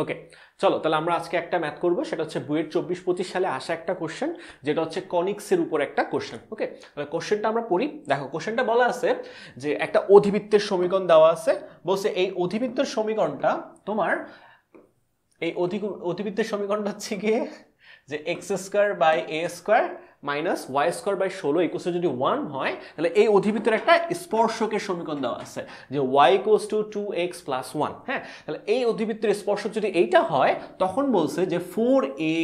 ওকে, চলো তাহলে আমরা আজকে একটা ম্যাথ করবো, সেটা হচ্ছে বুয়েট 24-25 সালে আসা একটা কোশ্চেন, যেটা হচ্ছে কনিক্সের উপর একটা কোশ্চেন। ওকে, তাহলে কোশ্চেনটা আমরা পড়ি। দেখো কোশ্চেনটা বলা আছে যে একটা অধিবৃত্তের সমীকরণ দেওয়া আছে, বলছে এই অধিবৃত্তের সমীকরণটা তোমার, এই অধিবৃত্তের সমীকরণটা হচ্ছে গিয়ে যে x square by a square minus y square by 16 equal যদি 1 হয়, তাহলে এই অধিবৃত্তের একটা স্পর্শকের সমীকরণ দেওয়া আছে যে y equals two 2x plus 1। হ্যাঁ, তাহলে এই অধিবৃত্তের স্পর্শক যদি এইটা হয়, তখন বলছে যে 4a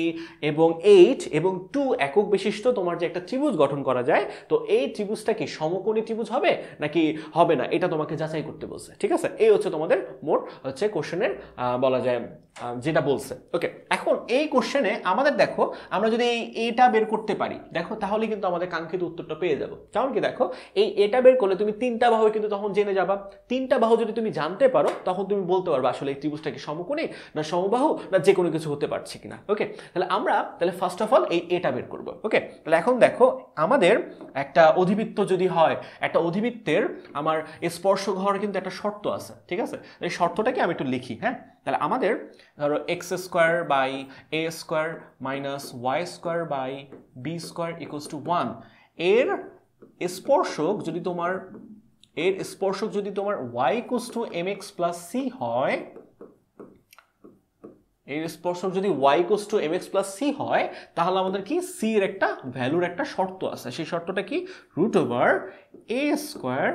এবং 8 এবং 2 একক বিশিষ্ট তোমার যে একটা ত্রিভুজ গঠন করা যায়, তো এই ত্রিভুজটা কি সমকোণী ত্রিভুজ হবে নাকি হবে না, এটা তোমাকে যাচাই করতে বলছে। ঠিক আছে, এই হচ্ছে তোমাদের মোট হচ্ছে কোশ্চেনের বলা যায় যেটা বলছে। ওকে, এখন এই কোশ্চেনে আমাদের দেখো, আমরা যদি এই এটা বের করতে পারি, দেখো তাহলে কিন্তু আমাদের কাঙ্ক্ষিত উত্তরটা পেয়ে যাবো। যেমন কি দেখো, এই এটা বের করলে তুমি তিনটা বাহু কিন্তু তখন জেনে যাবা। তিনটা বাহু যদি তুমি জানতে পারো, তখন তুমি বলতে পারবে আসলে এই ত্রিভুজটা কি সমকোণী না সমবাহু না যে কোনো কিছু হতে পারছে কিনা। ওকে, তাহলে আমরা তাহলে ফার্স্ট অফ অল এই এটা বের করবো। ওকে, তাহলে এখন দেখো আমাদের একটা অধিবৃত্ত যদি হয়, একটা অধিবৃত্তের আমার স্পর্শক হওয়ার কিন্তু একটা শর্ত আছে। ঠিক আছে, এই শর্তটাকে আমি একটু লিখি। হ্যাঁ, তাহলে আমাদের ধরো x square by a square minus y square by b square equals to 1, এর স্পর্শক যদি তোমার y equals to mx plus c হয়, এর স্পর্শক যদি y equals to mx plus c হয়, তাহলে আমাদের কি c এর একটা ভ্যালুর একটা শর্ত আছে। সেই শর্তটা কি? Root over a square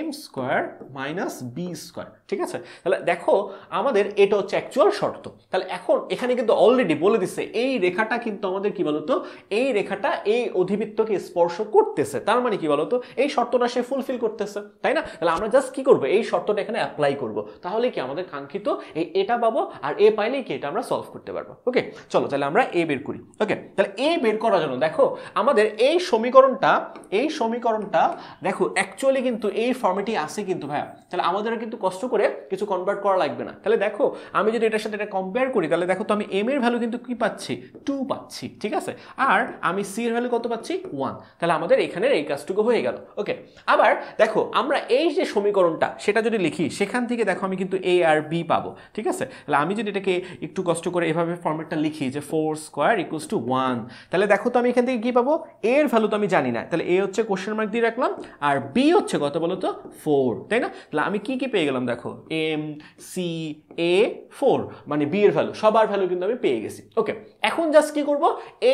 m square minus B square. ঠিক আছে, তাহলে দেখো আমাদের এটা হচ্ছে অ্যাকচুয়াল শর্ত। তাহলে এখন এখানে কিন্তু অলরেডি বলে দিচ্ছে এই রেখাটা কিন্তু আমাদের কি বলতো, এই রেখাটা এই অধিবৃত্তকে স্পর্শ করতেছে। তার মানে কি বলতো, এই শর্তটা সে ফুলফিল করতেছে, তাই না? তাহলে আমরা জাস্ট কি করবো, এই শর্তটা এখানে অ্যাপ্লাই করব, তাহলে কি আমাদের কাঙ্ক্ষিত এই এটা পাবো, আর এ পাইলেই কি এটা আমরা সলভ করতে পারবো। ওকে, চলো তাহলে আমরা এ বের করি। ওকে, তাহলে এ বের করার জন্য দেখো আমাদের এই সমীকরণটা দেখো অ্যাকচুয়ালি কিন্তু এই ফর্মেটই আছে কিন্তু ভাইয়া। তাহলে আমাদের কিন্তু কষ্ট করে কিছু কনভার্ট করা লাগবে না। তাহলে দেখো আমি যদি এটার সাথে এটা কম্পেয়ার করি, তাহলে দেখো তো আমি এম এর ভ্যালু কিন্তু কি পাচ্ছি, 2 পাচ্ছি। ঠিক আছে, আর আমি সি এর ভ্যালু কত পাচ্ছি, 1। তাহলে আমাদের এখানের এই কাজটুকু হয়ে গেল। ওকে, আবার দেখো আমরা এই যে সমীকরণটা সেটা যদি লিখি, সেখান থেকে দেখো আমি কিন্তু এ আর বি পাবো। ঠিক আছে, তাহলে আমি যদি এটাকে একটু কষ্ট করে এভাবে ফর্মেটটা লিখি যে 4 স্কোয়ার ইকুয়ালস টু 1, তাহলে দেখো তো আমি এখান থেকে কি পাবো, এ এর ভ্যালু তো আমি জানি না, তাহলে এ হচ্ছে কোশ্চেন মার্ক দিয়ে রাখলাম, আর বি হচ্ছে কত বলো তো 4, তাই না? তাহলে আমি কি কি পেয়ে গেলাম দেখো, এম সি এ 4, মানে বি এর ভ্যালু সবার ভ্যালু কিন্তু আমি পেয়ে গেছি। ওকে, এখন জাস্ট কি করব,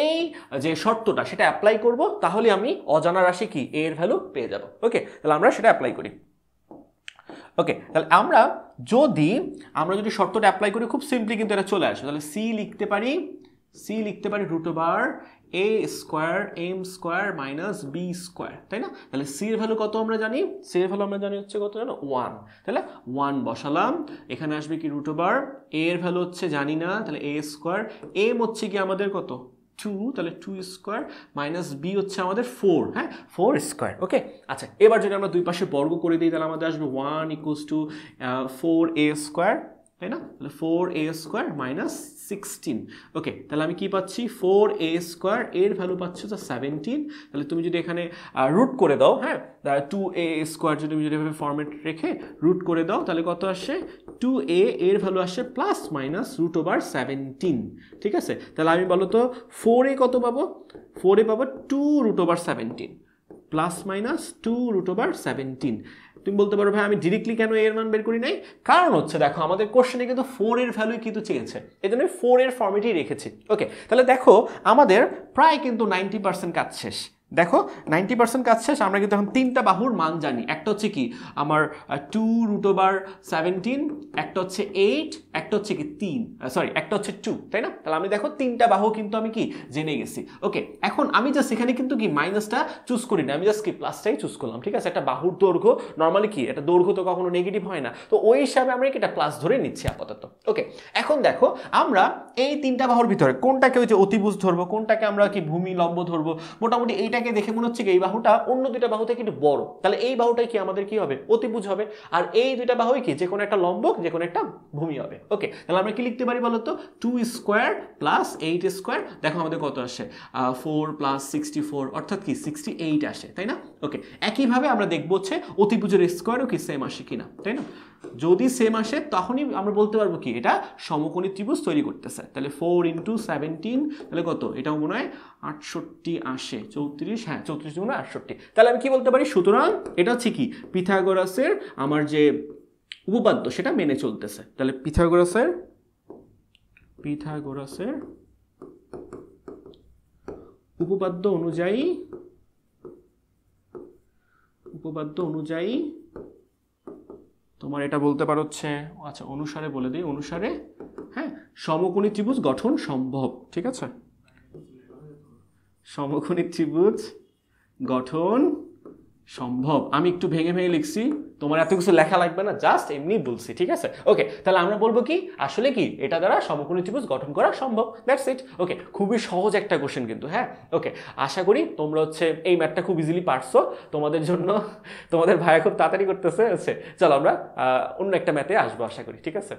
এই যে শর্তটা সেটা অ্যাপ্লাই করব, তাহলে আমি অজানা রাশি কি এ এর ভ্যালু পেয়ে যাব। ওকে, তাহলে আমরা সেটা অ্যাপ্লাই করি। ওকে, তাহলে আমরা যদি শর্তটা অ্যাপ্লাই করি, খুব সিম্পলি কিন্তু এটা চলে আসে। তাহলে সি লিখতে পারি root over A square M square minus B square, তাই না? তাহলে সি এর ভ্যালু কত আমরা জানি, সি এর ভ্যালু আমরা জানি হচ্ছে কত জানো, 1। তাহলে 1 বসালাম, এখানে আসবে কি রুট ওভার এ এর ভ্যালু হচ্ছে জানি না, তাহলে এ স্কোয়ার, এম হচ্ছে কি আমাদের কত 2, তাহলে 2 স্কোয়ার মাইনাস বি হচ্ছে আমাদের 4, হ্যাঁ 4 স্কোয়ার। ওকে, আচ্ছা এবার যদি আমরা দুই পাশে বর্গ করে দিই, তাহলে আমাদের আসবে 1 ইকুয়ালস টু 4a স্কোয়ার, তাই না? তাহলে 4a স্কোয়ার মাইনাস 16। ওকে, তাহলে আমি কি পাচ্ছি, 4a স্কোয়ার এর ভ্যালু পাচ্ছি তো 17। তাহলে তুমি যদি এখানে রুট করে দাও, হ্যাঁ 2a স্কোয়ার যদি তুমি যদি এভাবে ফর্মেট রেখে রুট করে দাও, তাহলে কত আসে, 2a এর ভ্যালু আসে প্লাস মাইনাস রুট ওভার 17। ঠিক আছে, তাহলে আমি বলো তো 4a কত পাবো, 4a পাবো 2 root over 17 plus minus 2 root over 17। তুমি বলতে পারো ভাই আমি ডিরেক্টলি কেন এর মান বের করি নাই, কারণ হচ্ছে দেখো আমাদের কোশ্চেনে কিন্তু 4 এর ভ্যালুই কিন্তু চেয়েছে, এই জন্য 4 এর ফর্মেটেই রেখেছি। ওকে, তাহলে দেখো আমাদের প্রায় কিন্তু 90% কাজ শেষ। দেখো 90% কাজ শেষ। আমরা কিন্তু এখন তিনটা বাহুর মান জানি, একটা হচ্ছে কি আমার 2 রুট ওভার 17, একটা হচ্ছে 8, একটা হচ্ছে কি 3, সরি একটা হচ্ছে 2, তাই না? তাহলে আমি দেখো তিনটা বাহু কিন্তু আমি কি জেনে গেছি। ওকে, এখন আমি জাস্ট এখানে কিন্তু কি মাইনাসটা চুজ করি না, আমি জাস্ট কি প্লাসটাই চুজ করলাম। ঠিক আছে, একটা বাহুর দৈর্ঘ্য নর্মালি কি এটা দৈর্ঘ্য তো কখনো নেগেটিভ হয় না, তো ওই হিসাবে আমরা কি এটা প্লাস ধরে নিচ্ছি আপাতত। ওকে, এখন দেখো আমরা এই তিনটা বাহুর ভিতরে কোনটাকে ওই যে অতিভুজ ধরবো, কোনটাকে আমরা কি ভূমি লম্ব ধরবো, মোটামুটি এইটাকে দেখে মনে হচ্ছে কি এই বাহুটা অন্য দুইটা বাহু থেকে একটু বড়, তাহলে এই বাহুটাই কি আমাদের কি হবে, অতিভুজ হবে, আর এই দুইটা বাহুই কি যে কোনো একটা লম্বক যে কোনো একটা ভূমি হবে। ওকে, তাহলে আমরা কি লিখতে পারি বলতো, 2 স্কোয়ার প্লাস 8 স্কোয়ার, দেখো আমাদের কত আসে 4 প্লাস 64, অর্থাৎ কি 68 আসে, তাই না? ওকে, একইভাবে আমরা দেখবো হচ্ছে অতিভুজের স্কোয়ারও কি সেম আসে কিনা, তাই না? যদি সেম আসে তখনই আমরা বলতে পারবো কি এটা সমকোণী ত্রিভুজ তৈরি করতেছে। তাহলে 4 × 17 তাহলে কত, এটাও মনে হয় 68 আসে, 34, হ্যাঁ 34 × 68। তাহলে আমি কি বলতে পারি, সুতরাং এটা হচ্ছে কি পিথাগোরাসের আমার যে উপপাদ্য সেটা মেনে চলতেছে। তাহলে পিথাগোরাসের উপপাদ্য অনুযায়ী তোমার এটা বলতে পারো হচ্ছে, আচ্ছা অনুসারে বলে দিই, অনুসারে হ্যাঁ সমকোণী ত্রিভুজ গঠন সম্ভব। ঠিক আছে, সমকোণী ত্রিভুজ গঠন সম্ভব। আমি একটু ভেঙে ভেঙে লিখছি, তোমার এত কিছু লেখা লাগবে না, জাস্ট এমনি বলছি। ঠিক আছে, ওকে। তাহলে আমরা বলবো কি আসলে কি এটা দ্বারা সমকোণী ত্রিভুজ গঠন করা সম্ভব, দ্যাটস ইট। ওকে, খুবই সহজ একটা কোশ্চেন কিন্তু, হ্যাঁ। ওকে, আশা করি তোমরা হচ্ছে এই ম্যাথটা খুব ইজিলি পারছো। তোমাদের জন্য তোমাদের ভাইয়া খুব তাড়াতাড়ি করতেছে। চলো আমরা অন্য একটা ম্যাথে আসবো আশা করি। ঠিক আছে।